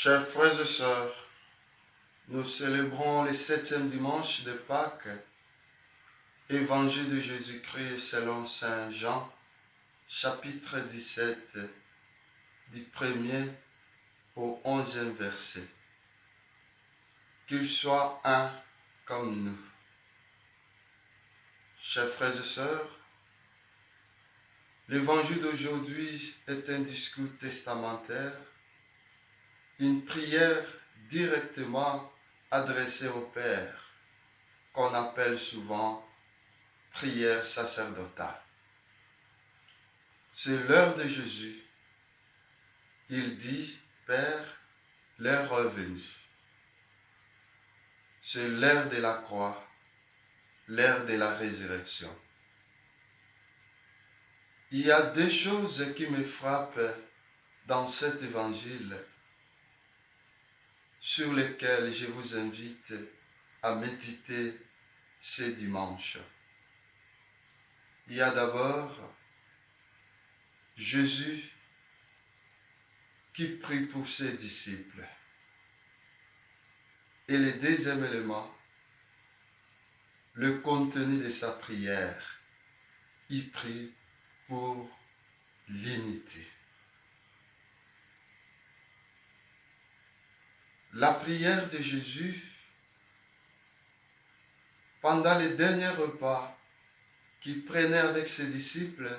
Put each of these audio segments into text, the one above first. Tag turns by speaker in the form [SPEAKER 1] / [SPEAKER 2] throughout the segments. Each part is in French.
[SPEAKER 1] Chers frères et sœurs, nous célébrons le 7e dimanche de Pâques, Évangile de Jésus-Christ selon Saint Jean, chapitre 17, du 1er au 11e verset. Qu'il soit un comme nous. Chers frères et sœurs, l'évangile d'aujourd'hui est un discours testamentaire, une prière directement adressée au Père, qu'on appelle souvent prière sacerdotale. C'est l'heure de Jésus. Il dit, Père, l'heure est venue. C'est l'heure de la croix, l'heure de la résurrection. Il y a deux choses qui me frappent dans cet évangile sur lesquelles je vous invite à méditer ce dimanche. Il y a d'abord Jésus qui prie pour ses disciples. Et le deuxième élément, le contenu de sa prière. Il prie pour l'unité. La prière de Jésus, pendant les derniers repas qu'il prenait avec ses disciples,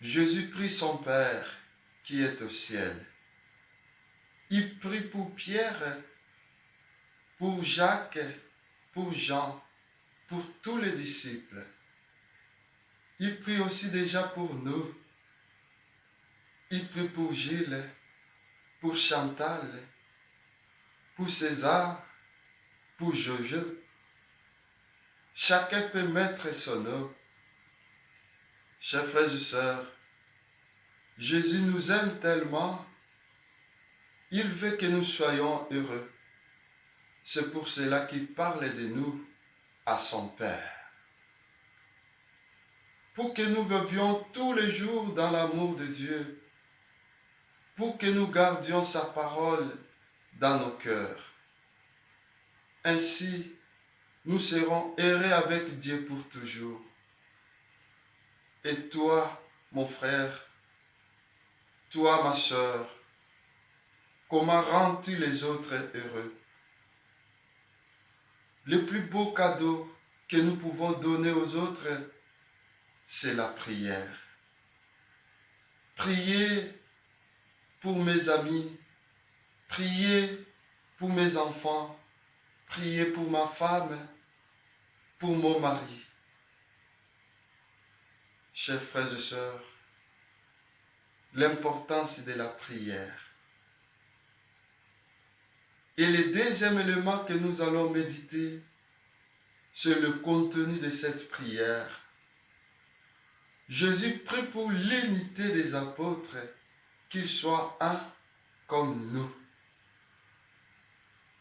[SPEAKER 1] Jésus prie son Père qui est au ciel. Il prie pour Pierre, pour Jacques, pour Jean, pour tous les disciples. Il prie aussi déjà pour nous. Il prie pour Gilles, pour Chantal, pour César, pour Jojo. Chacun peut mettre son nom. Chers frères et sœurs, Jésus nous aime tellement, il veut que nous soyons heureux. C'est pour cela qu'il parle de nous à son Père. Pour que nous vivions tous les jours dans l'amour de Dieu, pour que nous gardions sa parole dans nos cœurs. Ainsi, nous serons heureux avec Dieu pour toujours. Et toi, mon frère, toi, ma sœur, comment rends-tu les autres heureux? Le plus beau cadeau que nous pouvons donner aux autres, c'est la prière. Priez pour mes amis, priez pour mes enfants, priez pour ma femme, pour mon mari. Chers frères et sœurs, l'importance de la prière. Et le deuxième élément que nous allons méditer, c'est le contenu de cette prière. Jésus prie pour l'unité des apôtres, qu'ils soient un comme nous.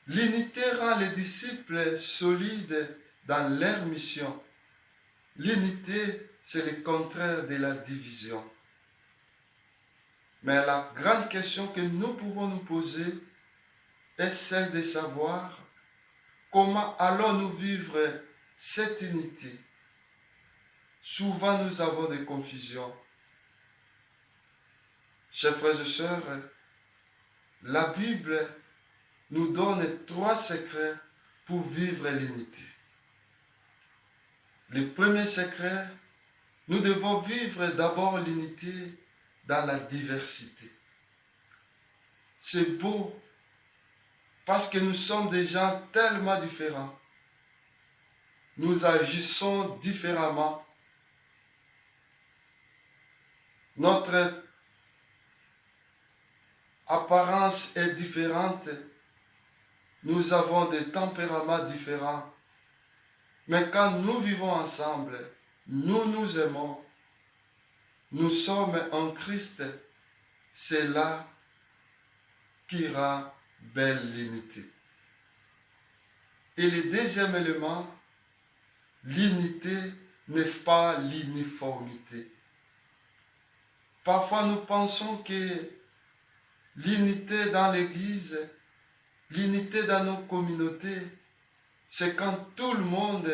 [SPEAKER 1] L'unité rend les disciples solides dans leur mission. L'unité, c'est le contraire de la division. Mais la grande question que nous pouvons nous poser est celle de savoir comment allons-nous vivre cette unité. Souvent, nous avons des confusions. Chers frères et sœurs, la Bible nous donne 3 secrets pour vivre l'unité. Le premier secret, nous devons vivre d'abord l'unité dans la diversité. C'est beau parce que nous sommes des gens tellement différents. Nous agissons différemment. Notre apparence est différente. Nous avons des tempéraments différents. Mais quand nous vivons ensemble, nous nous aimons. Nous sommes en Christ. C'est là qui rend belle l'unité. Et le deuxième élément, l'unité n'est pas l'uniformité. Parfois nous pensons que l'unité dans l'Église, l'unité dans nos communautés, c'est quand tout le monde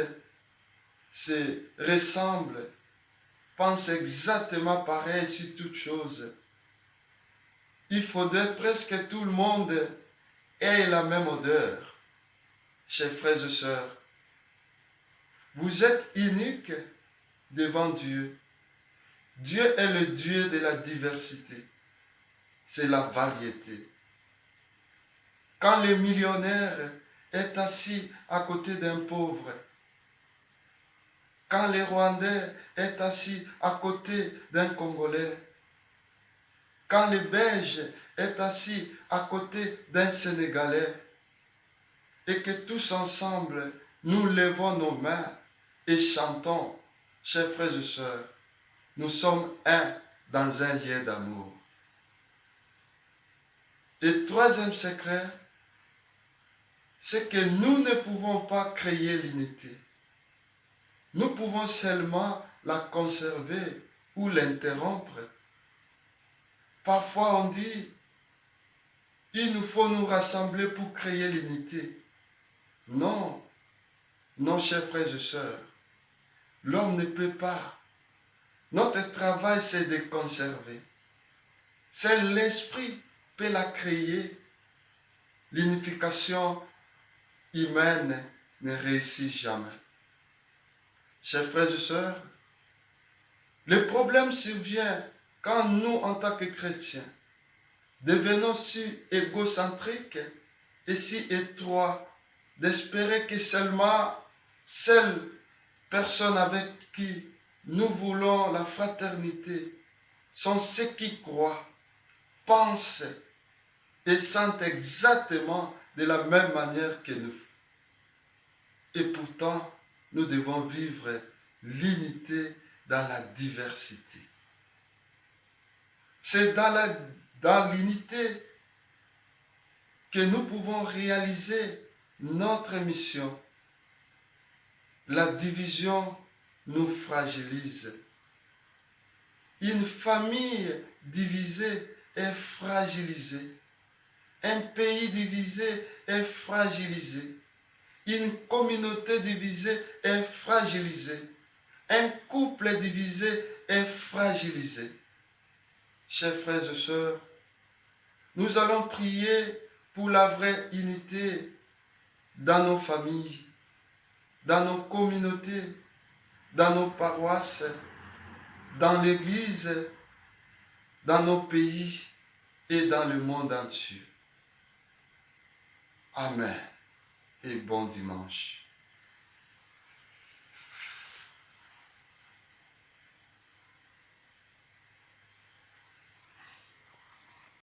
[SPEAKER 1] se ressemble, pense exactement pareil sur toutes choses. Il faudrait presque que tout le monde ait la même odeur. Chers frères et sœurs, vous êtes uniques devant Dieu. Dieu est le Dieu de la diversité. C'est la variété. Quand le millionnaire est assis à côté d'un pauvre, quand le Rwandais est assis à côté d'un Congolais, quand le Belge est assis à côté d'un Sénégalais, et que tous ensemble, nous levons nos mains et chantons, chers frères et sœurs, nous sommes un dans un lien d'amour. Et troisième secret, c'est que nous ne pouvons pas créer l'unité. Nous pouvons seulement la conserver ou l'interrompre. Parfois on dit, il nous faut nous rassembler pour créer l'unité. Non, non, chers frères et sœurs, l'homme ne peut pas. Notre travail, c'est de conserver. Seul l'esprit peut la créer. L'unification humaine ne réussit jamais. Chers frères et sœurs, le problème survient quand nous, en tant que chrétiens, devenons si égocentriques et si étroits d'espérer que seulement seule personne avec qui nous voulons la fraternité sont ceux qui croient, pensent et sentent exactement de la même manière que nous. Et pourtant, nous devons vivre l'unité dans la diversité. C'est dans l'unité que nous pouvons réaliser notre mission. La division nous fragilise. Une famille divisée est fragilisée. Un pays divisé est fragilisé. Une communauté divisée est fragilisée. Un couple divisé est fragilisé. Chers frères et sœurs, nous allons prier pour la vraie unité dans nos familles, dans nos communautés, dans nos paroisses, dans l'Église, dans nos pays et dans le monde entier. Amen et bon dimanche.